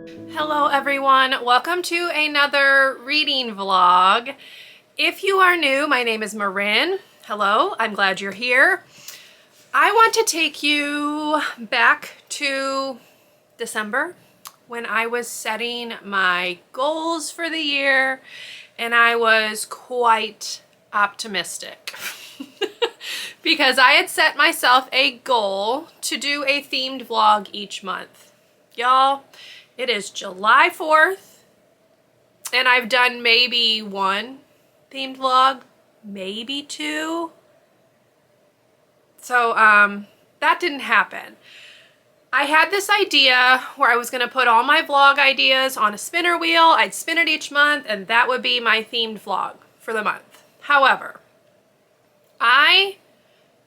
Hello everyone, welcome to another reading vlog. If you are new, my name is Marin. Hello, I'm glad you're here. I want to take you back to December when I was setting my goals for the year and I was quite optimistic because I had set myself a goal to do a themed vlog each month. Y'all, it is July 4th and I've done maybe one themed vlog, maybe two. So that didn't happen. I had this idea where I was going to put all my vlog ideas on a spinner wheel. I'd spin it each month and that would be my themed vlog for the month. However, I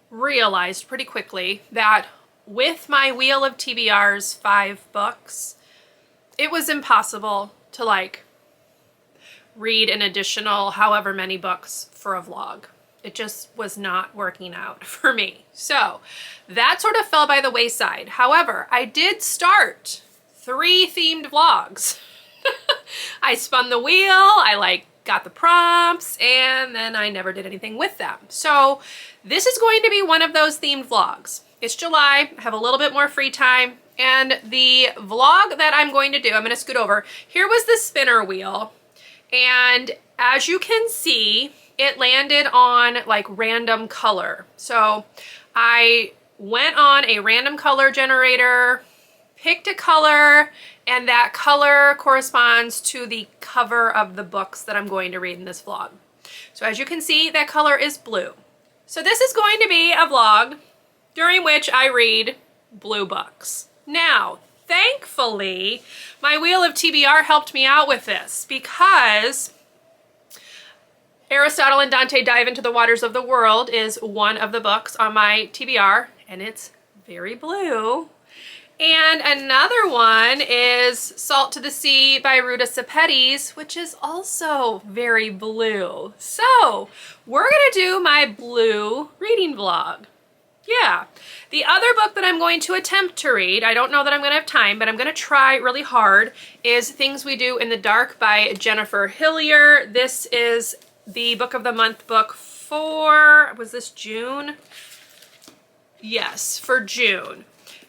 realized pretty quickly that with my Wheel of TBR's 5 books, it was impossible to read an additional however many books for a vlog. It just was not working out for me. So that sort of fell by the wayside. However, I did start 3 themed vlogs. I spun the wheel, I got the prompts, and then I never did anything with them. So this is going to be one of those themed vlogs. It's July, I have a little bit more free time, and the vlog that I'm going to do, I'm going to scoot over. Here was the spinner wheel, and as you can see, it landed on random color. So I went on a random color generator, picked a color, and that color corresponds to the cover of the books that I'm going to read in this vlog. So as you can see, that color is blue. So this is going to be a vlog during which I read blue books. Now, thankfully, my Wheel of TBR helped me out with this because Aristotle and Dante Dive into the Waters of the World is one of the books on my TBR, and it's very blue. And another one is Salt to the Sea by Ruta Sepetys, which is also very blue. So we're gonna do my blue reading vlog. Yeah. The other book that I'm going to attempt to read, I don't know that I'm going to have time, but I'm going to try really hard, is Things We Do in the Dark by Jennifer Hillier. This is the book of the month book for, was this June? Yes, for June.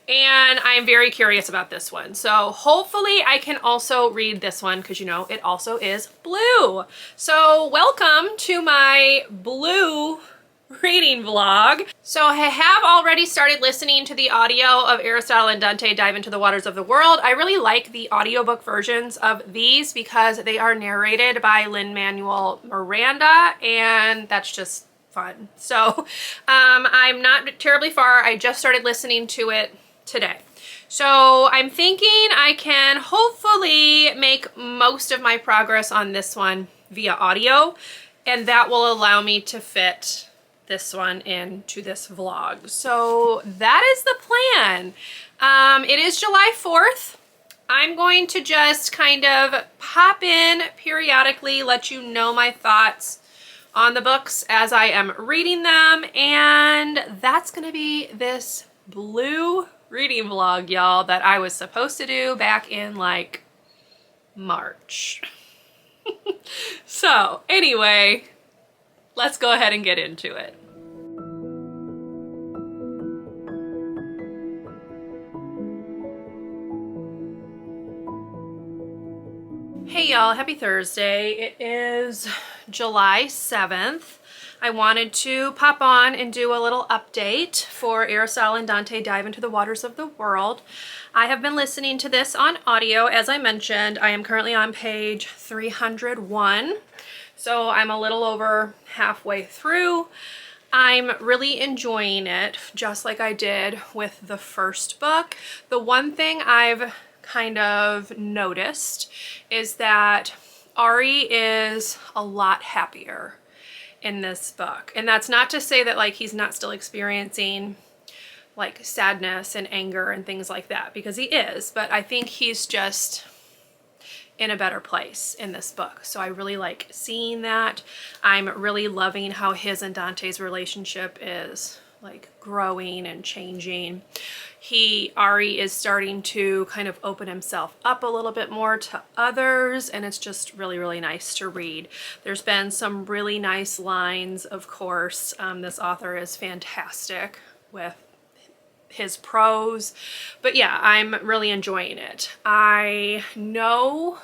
And I'm very curious about this one. So hopefully I can also read this one because, you know, it also is blue. So welcome to my blue reading vlog. So I have already started listening to the audio of Aristotle and Dante Dive into the Waters of the World. I really like the audiobook versions of these because they are narrated by Lin-Manuel Miranda, and that's just fun. So I'm not terribly far. I just started listening to it today. So I'm thinking I can hopefully make most of my progress on this one via audio, and that will allow me to fit this one into this vlog. So that is the plan. It is July 4th. I'm going to just kind of pop in periodically, let you know my thoughts on the books as I am reading them, and that's gonna be this blue reading vlog, y'all, that I was supposed to do back in March. So anyway, let's go ahead and get into it. Hey y'all, happy Thursday. It is July 7th. I wanted to pop on and do a little update for Aristotle and Dante Dive into the Waters of the World. I have been listening to this on audio. As I mentioned, I am currently on page 301. So I'm a little over halfway through. I'm really enjoying it, just like I did with the first book. The one thing I've kind of noticed is that Ari is a lot happier in this book. And that's not to say that he's not still experiencing sadness and anger and things like that, because he is, but I think he's just in a better place in this book. So I really like seeing that. I'm really loving how his and Dante's relationship is like growing and changing. Ari is starting to kind of open himself up a little bit more to others, and it's just really, really nice to read. There's been some really nice lines, of course. This author is fantastic with his prose, but yeah, I'm really enjoying it. I know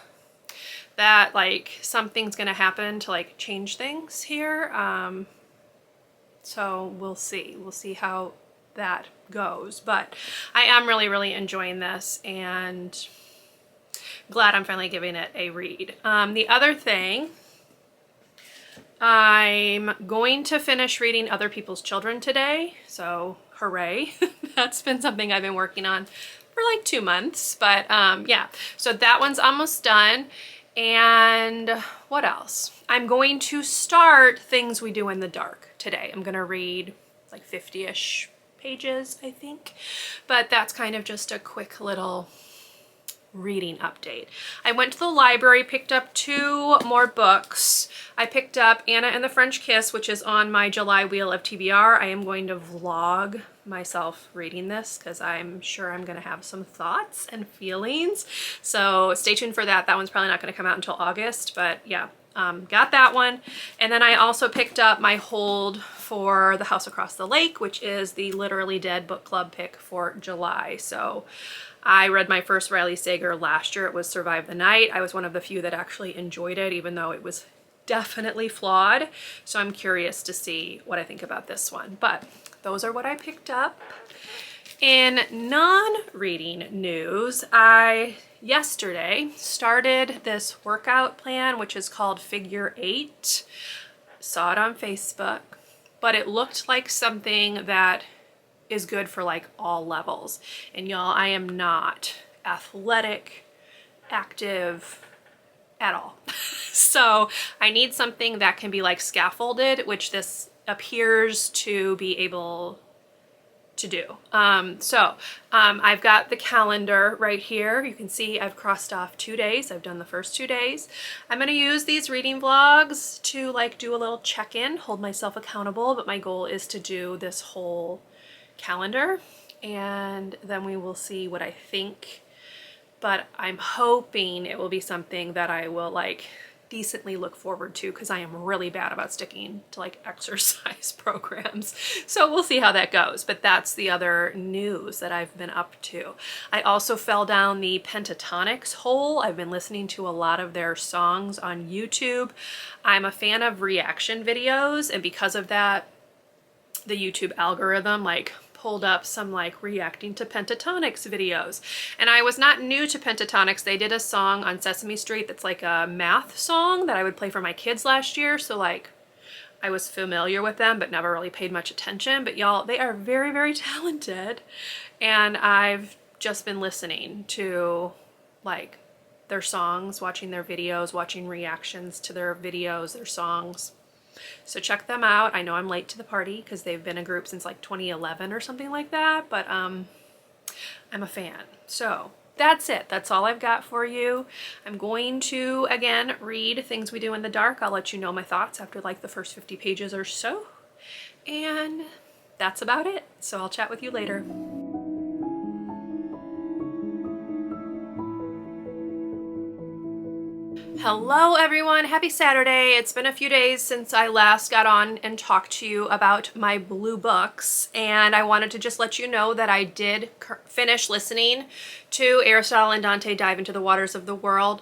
that like something's gonna happen to like change things here, so we'll see how that goes, but I am really, really enjoying this and glad I'm finally giving it a read. The other thing, I'm going to finish reading Other People's Children today, so hooray. That's been something I've been working on for like 2 months, but yeah, so that one's almost done. And what else? I'm going to start Things We Do in the Dark today. I'm gonna read like 50-ish pages, I think, but that's kind of just a quick little reading update. I went to the library, picked up 2 more books. I picked up Anna and the French Kiss, which is on my July wheel of TBR. I am going to vlog myself reading this because I'm sure I'm going to have some thoughts and feelings. So stay tuned for that. That one's probably not going to come out until August, but yeah, got that one. And then I also picked up my hold for The House Across the Lake, which is the Literally Dead book club pick for July. So I read my first Riley Sager last year. It was Survive the Night. I was one of the few that actually enjoyed it, even though it was definitely flawed. So I'm curious to see what I think about this one. But those are what I picked up. In non-reading news, I yesterday started this workout plan, which is called Figure 8. Saw it on Facebook, but it looked like something that is good for like all levels. And y'all, I am not athletic, active at all. So I need something that can be like scaffolded, which this appears to be able to do. I've got the calendar right here. You can see I've crossed off 2 days. I've done the first 2 days. I'm going to use these reading vlogs to like do a little check-in, hold myself accountable, but my goal is to do this whole calendar, and then we will see what I think. But I'm hoping it will be something that I will like decently look forward to, because I am really bad about sticking to like exercise programs. So we'll see how that goes. But that's the other news that I've been up to. I also fell down the Pentatonics hole. I've been listening to a lot of their songs on YouTube. I'm a fan of reaction videos, and because of that, the YouTube algorithm like pulled up some like reacting to Pentatonics videos. And I was not new to Pentatonics. They did a song on Sesame Street that's like a math song that I would play for my kids last year. So like I was familiar with them, but never really paid much attention. But y'all, they are very, very talented. And I've just been listening to like their songs, watching their videos, watching reactions to their videos, their songs. So check them out. I know I'm late to the party because they've been a group since like 2011 or something like that, but I'm a fan. So that's it. That's all I've got for you. I'm going to, again, read Things We Do in the Dark. I'll let you know my thoughts after like the first 50 pages or so. And that's about it. So I'll chat with you later. Hello everyone, happy Saturday. It's been a few days since I last got on and talked to you about my blue books, and I wanted to just let you know that I did finish listening to Aristotle and Dante Dive into the Waters of the World.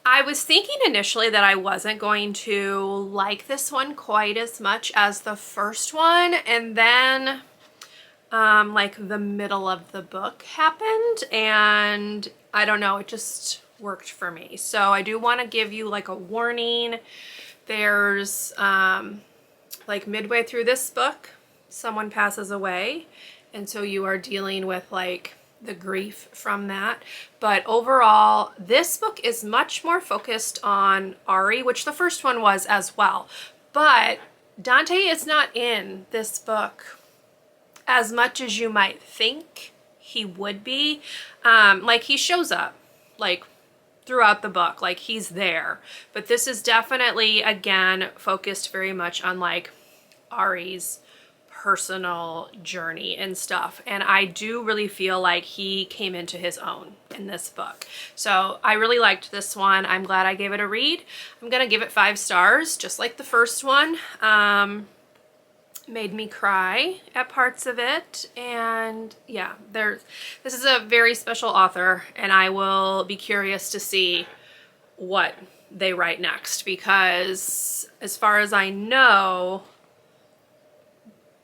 I was thinking initially that I wasn't going to like this one quite as much as the first one, and then like the middle of the book happened, and I don't know, it just worked for me. So I do want to give you like a warning. There's like midway through this book, someone passes away, and so you are dealing with like the grief from that. But overall, this book is much more focused on Ari, which the first one was as well. But Dante is not in this book as much as you might think he would be. Like he shows up like throughout the book, like he's there, but this is definitely again focused very much on like Ari's personal journey and stuff. And I do really feel like he came into his own in this book. So I really liked this one. I'm glad I gave it a read. I'm gonna give it 5 stars, just like the first one. Made me cry at parts of it, and yeah, this is a very special author, and I will be curious to see what they write next, because as far as I know,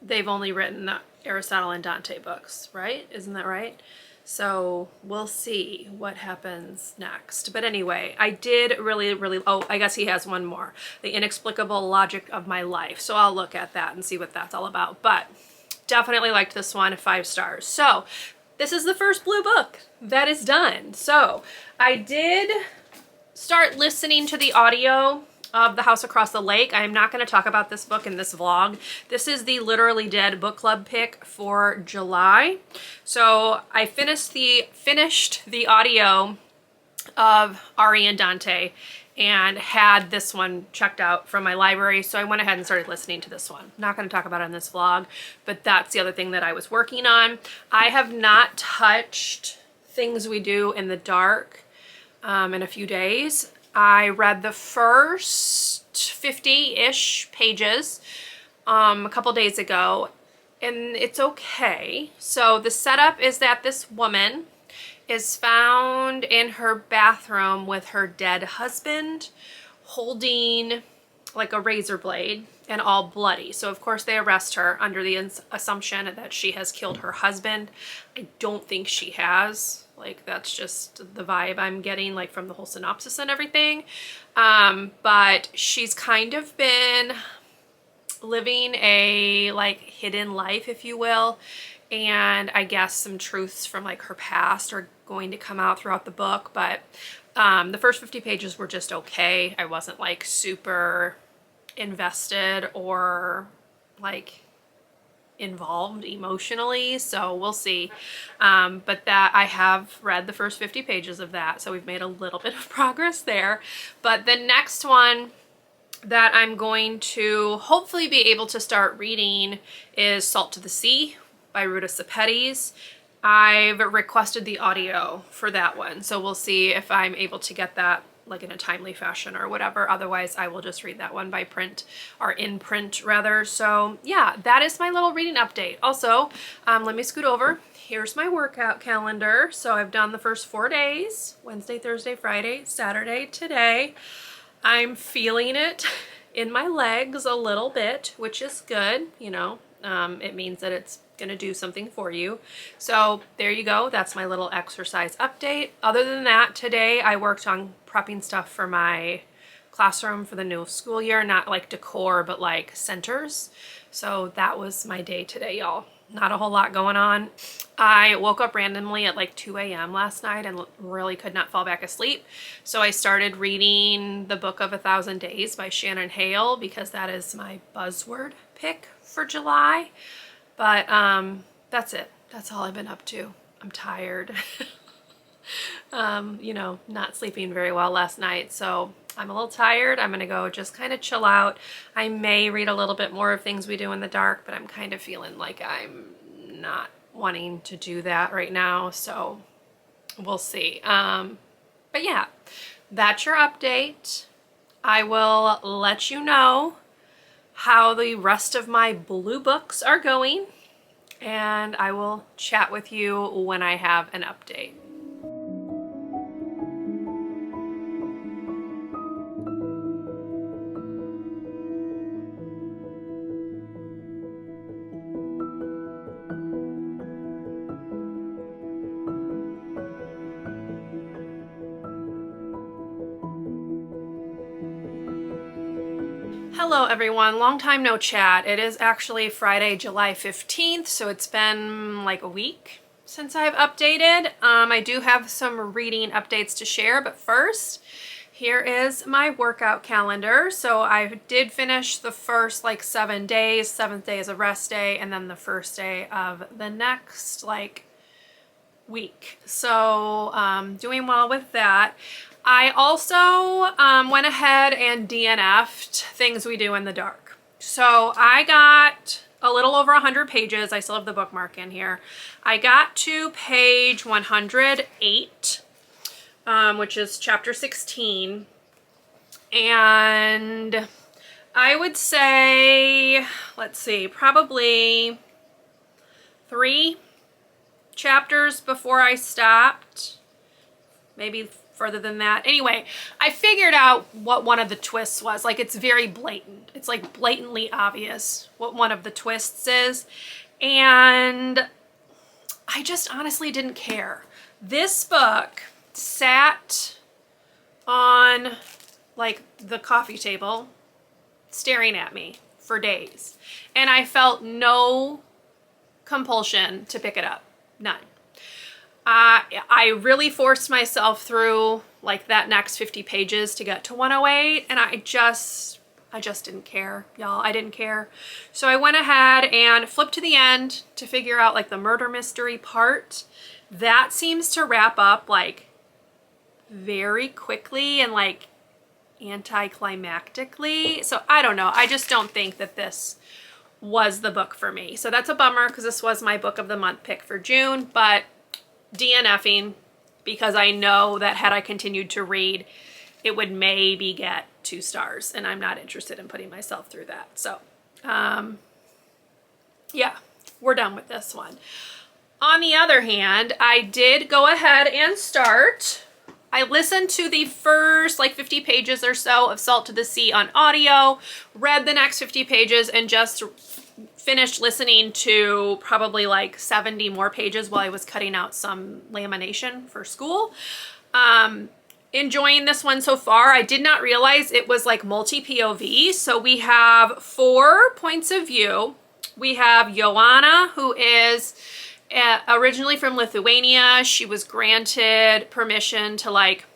they've only written the Aristotle and Dante books, right? Isn't that right? So we'll see what happens next. But anyway, I did really, oh, I guess he has one more. The Inexplicable Logic of My Life. So I'll look at that and see what that's all about. But definitely liked this one, 5 stars. So this is the first blue book that is done. So I did start listening to the audio of The House Across the Lake. I am not going to talk about this book in this vlog. This is the Literally Dead book club pick for July. So I finished the audio of Ari and Dante and had this one checked out from my library. So I went ahead and started listening to this one. Not going to talk about it in this vlog, but that's the other thing that I was working on. I have not touched Things We Do in the Dark in a few days. I read the first 50-ish pages a couple days ago, and it's okay. So the setup is that this woman is found in her bathroom with her dead husband holding like a razor blade and all bloody. So of course they arrest her under the assumption that she has killed her husband. I don't think she has. Like, that's just the vibe I'm getting, like, from the whole synopsis and everything. But she's kind of been living a, like, hidden life, if you will. And I guess some truths from, like, her past are going to come out throughout the book. But the first 50 pages were just okay. I wasn't, like, super invested or, like, involved emotionally, so we'll see. But that I have read the first 50 pages of that, so we've made a little bit of progress there. But the next one that I'm going to hopefully be able to start reading is Salt to the Sea by Ruta Sepetys. I've requested the audio for that one, so we'll see if I'm able to get that like in a timely fashion or whatever. Otherwise, I will just read that one by print, or in print rather. So yeah, that is my little reading update. Also, let me scoot over. Here's my workout calendar. So I've done the first 4 days, Wednesday, Thursday, Friday, Saturday, today. I'm feeling it in my legs a little bit, which is good, you know. It means that it's gonna do something for you. So there you go. That's my little exercise update. Other than that, today I worked on prepping stuff for my classroom for the new school year. Not like decor, but like centers. So that was my day today, y'all. Not a whole lot going on. I woke up randomly at like 2 a.m. last night and really could not fall back asleep. So I started reading The Book of 1,000 Days by Shannon Hale, because that is my buzzword pick for July. But that's it. That's all I've been up to. I'm tired. You know, not sleeping very well last night, so I'm a little tired. I'm gonna go just kind of chill out. I may read a little bit more of Things We Do in the Dark, but I'm kind of feeling like I'm not wanting to do that right now, so we'll see. But yeah, that's your update. I will let you know how the rest of my blue books are going, and I will chat with you when I have an update. Hello everyone, long time no chat. It is actually Friday, July 15th, so it's been like a week since I've updated. I do have some reading updates to share, but first, here is my workout calendar. So I did finish the first like 7 days, 7th day is a rest day, and then the first day of the next like week. So doing well with that. I also went ahead and DNF'd Things We Do in the Dark. So I got a little over 100 pages. I still have the bookmark in here. I got to page 108, which is chapter 16. And I would say, let's see, probably 3 chapters before I stopped. Maybe further than that. Anyway, I figured out what one of the twists was. Like, it's very blatant. It's like blatantly obvious what one of the twists is. And I just honestly didn't care. This book sat on like the coffee table staring at me for days. And I felt no compulsion to pick it up. None. I really forced myself through like that next 50 pages to get to 108, and I just didn't care, y'all. I didn't care. So I went ahead and flipped to the end to figure out like the murder mystery part. That seems to wrap up like very quickly and like anticlimactically. So I don't know. I just don't think that this was the book for me. So that's a bummer because this was my book of the month pick for June, but DNFing, because I know that had I continued to read, it would maybe get 2 stars, and I'm not interested in putting myself through that. So, yeah, we're done with this one. On the other hand, I did go ahead and start. I listened to the first like 50 pages or so of Salt to the Sea on audio, read the next 50 pages, and just finished listening to probably like 70 more pages while I was cutting out some lamination for school. Enjoying this one so far. I did not realize it was like multi-POV. So we have 4 points of view. We have Joanna, who is originally from Lithuania. She was granted permission to like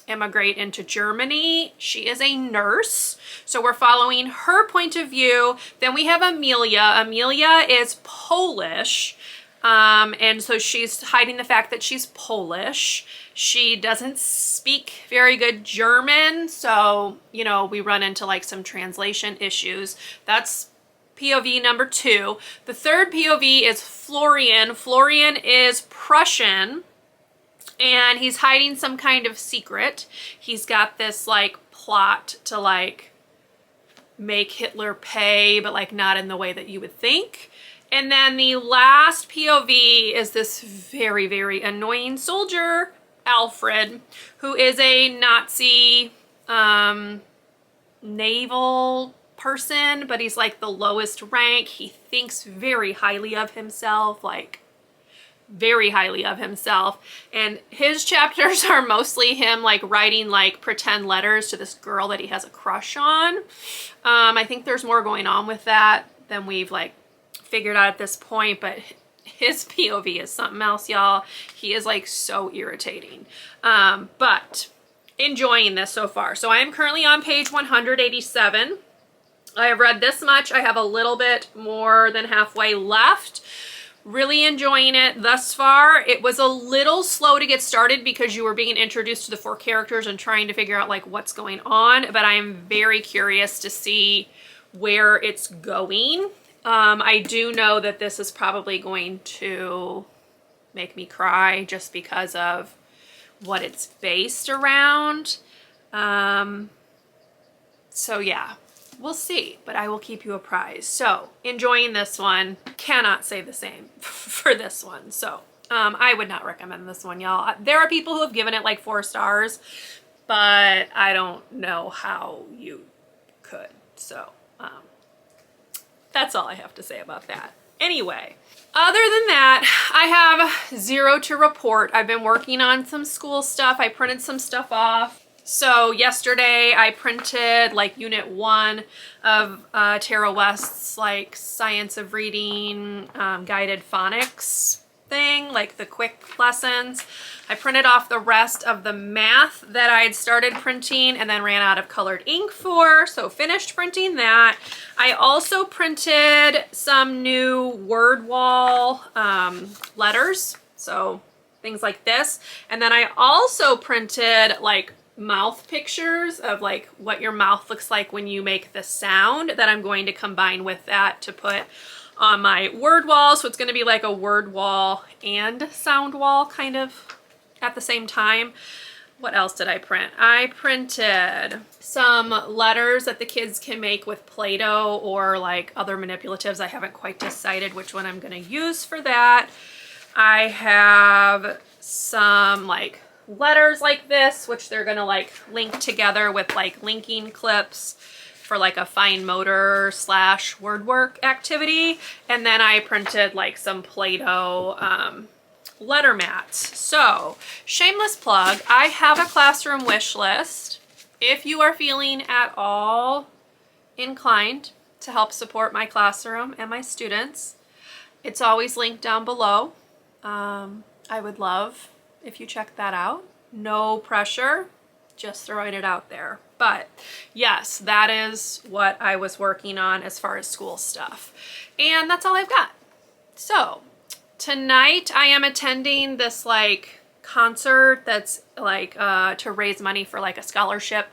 immigrate into Germany. She is a nurse, so we're following her point of view. Then we have Amelia. Amelia is Polish, and so she's hiding the fact that she's Polish. She doesn't speak very good German, so, you know, we run into like some translation issues. That's POV number 2. The third POV is Florian. Florian is Prussian, and he's hiding some kind of secret. He's got this like plot to like make Hitler pay, but like not in the way that you would think. And then the last POV is this very, very annoying soldier, Alfred, who is a Nazi naval person, but he's like the lowest rank. He thinks very highly of himself, like very highly of himself, and his chapters are mostly him like writing like pretend letters to this girl that he has a crush on. I think there's more going on with that than we've like figured out at this point, but his POV is something else, y'all. He is like so irritating, but enjoying this so far. So I am currently on page 187. I have read this much. I have a little bit more than halfway left. Really enjoying it thus far. It was a little slow to get started because you were being introduced to the 4 characters and trying to figure out like what's going on, but I am very curious to see where it's going. I do know that this is probably going to make me cry just because of what it's based around. So yeah. We'll see, but I will keep you apprised. So, enjoying this one. Cannot say the same for this one. So, I would not recommend this one, y'all. There are people who have given it like 4 stars, but I don't know how you could. So, that's all I have to say about that. Anyway, other than that, I have 0 to report. I've been working on some school stuff. I printed some stuff off. So yesterday I printed like unit 1 of Tara West's like Science of Reading guided phonics thing, like the quick lessons. I printed off the rest of the math that I had started printing and then ran out of colored ink for, so finished printing that. I also printed some new word wall letters, so things like this. And then I also printed like mouth pictures of like what your mouth looks like when you make the sound that I'm going to combine with that to put on my word wall. So it's going to be like a word wall and sound wall kind of at the same time. What else did I print? I printed some letters that the kids can make with Play-Doh or like other manipulatives. I haven't quite decided which one I'm going to use for that. I have some like letters like this, which they're going to like link together with like linking clips for like a fine motor / word work activity. And then I printed like some Play-Doh letter mats. So shameless plug, I have a classroom wish list. If you are feeling at all inclined to help support my classroom and my students, it's always linked down below. I would love if you check that out. No pressure, just throwing it out there. But yes, that is what I was working on as far as school stuff. And that's all I've got. So tonight I am attending this like concert that's like to raise money for like a scholarship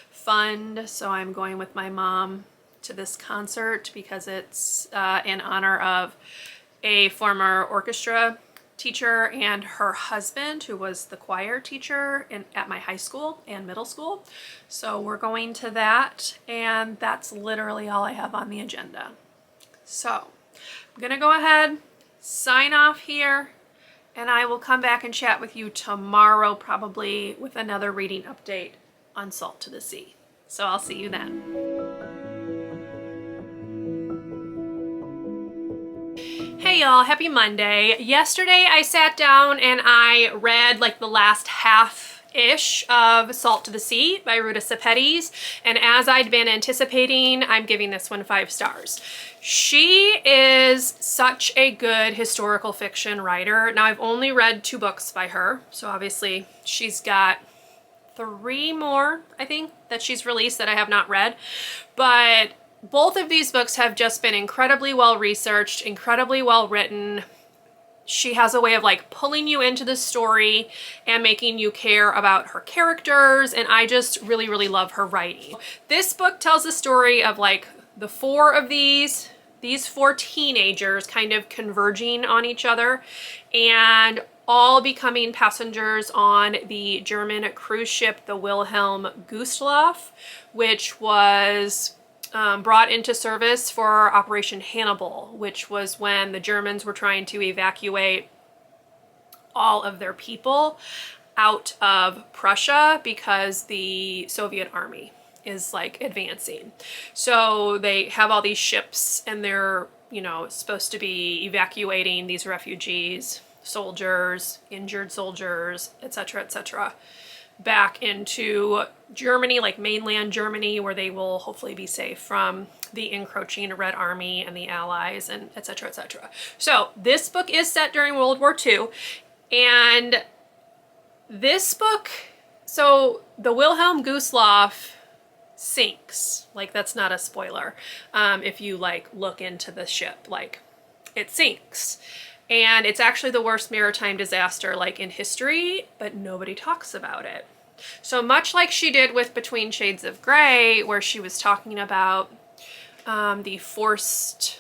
fund. So I'm going with my mom to this concert because it's in honor of a former orchestra teacher and her husband, who was the choir teacher at my high school and middle school. So we're going to that, and that's literally all I have on the agenda. So I'm gonna go ahead, sign off here, and I will come back and chat with you tomorrow, probably with another reading update on Salt to the Sea. So I'll see you then. Hey y'all, happy Monday. Yesterday I sat down and I read like the last half-ish of Salt to the Sea by Ruta Sepetys, and as I'd been anticipating, I'm giving this one 5 stars. She is such a good historical fiction writer. Now I've only read 2 books by her, so obviously she's got 3 more, I think, that she's released that I have not read, but both of these books have just been incredibly well researched, incredibly well written. She has a way of like pulling you into the story and making you care about her characters, and I just really, really love her writing. This book tells the story of like the 4 of these 4 teenagers kind of converging on each other and all becoming passengers on the German cruise ship, the Wilhelm Gustloff, which was brought into service for Operation Hannibal, which was when the Germans were trying to evacuate all of their people out of Prussia because the Soviet army is like advancing. So they have all these ships and they're, you know, supposed to be evacuating these refugees, soldiers, injured soldiers, etc., back into Germany, like mainland Germany, where they will hopefully be safe from the encroaching Red Army and the Allies, and etc. So this book is set during World War II, and this book, so the Wilhelm Gustloff sinks. Like, that's not a spoiler. If you like look into the ship, like it sinks. And it's actually the worst maritime disaster like in history, but nobody talks about it. So much like she did with Between Shades of Grey, where she was talking about the forced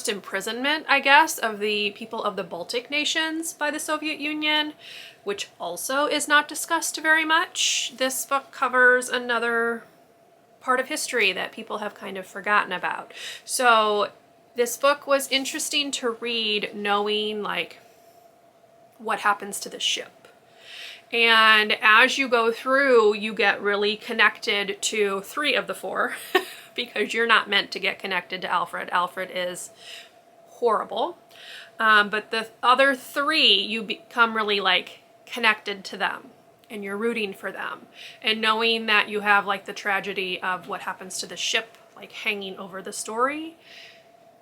imprisonment, I guess, of the people of the Baltic nations by the Soviet Union, which also is not discussed very much. This book covers another part of history that people have kind of forgotten about. So this book was interesting to read, knowing like what happens to the ship. And as you go through, you get really connected to 3 of the 4 because you're not meant to get connected to Alfred. Alfred is horrible. But the other 3, you become really like connected to them and you're rooting for them. And knowing that you have like the tragedy of what happens to the ship like hanging over the story,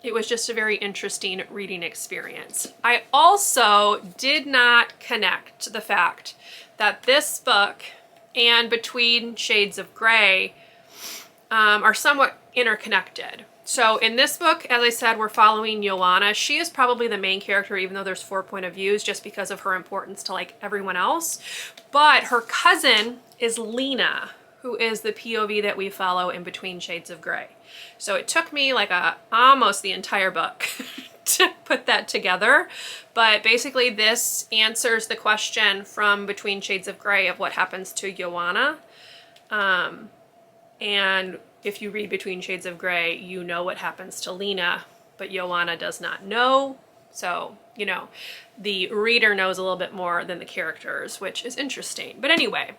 it was just a very interesting reading experience. I also did not connect to the fact that this book and Between Shades of Grey are somewhat interconnected. So in this book, as I said, we're following Joanna. She is probably the main character, even though there's 4 point of views, just because of her importance to like everyone else. But her cousin is Lena, who is the POV that we follow in Between Shades of Grey. So it took me like almost the entire book to put that together, but basically this answers the question from Between Shades of Grey of what happens to Joanna. And if you read Between Shades of Grey, you know what happens to Lena, but Joanna does not know. So, you know, the reader knows a little bit more than the characters, which is interesting. But anyway,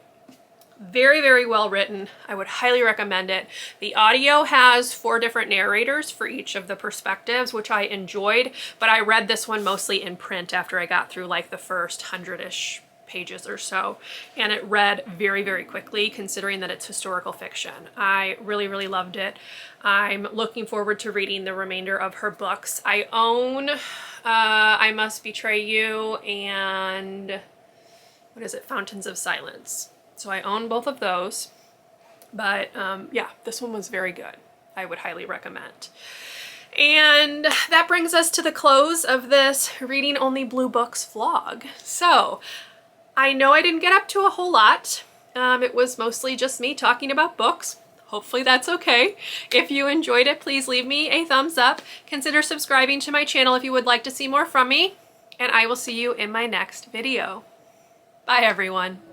very, very well written. I would highly recommend it. The audio has 4 different narrators for each of the perspectives, which I enjoyed, but I read this one mostly in print after I got through like the first 100-ish pages or so, and it read very, very quickly considering that it's historical fiction. I really, really loved it. I'm looking forward to reading the remainder of her books. I own I Must Betray You and what is it, Fountains of Silence. So I own both of those, but yeah, this one was very good. I would highly recommend. And that brings us to the close of this Reading Only Blue Books vlog. So I know I didn't get up to a whole lot. It was mostly just me talking about books. Hopefully that's okay. If you enjoyed it, please leave me a thumbs up. Consider subscribing to my channel if you would like to see more from me, and I will see you in my next video. Bye everyone.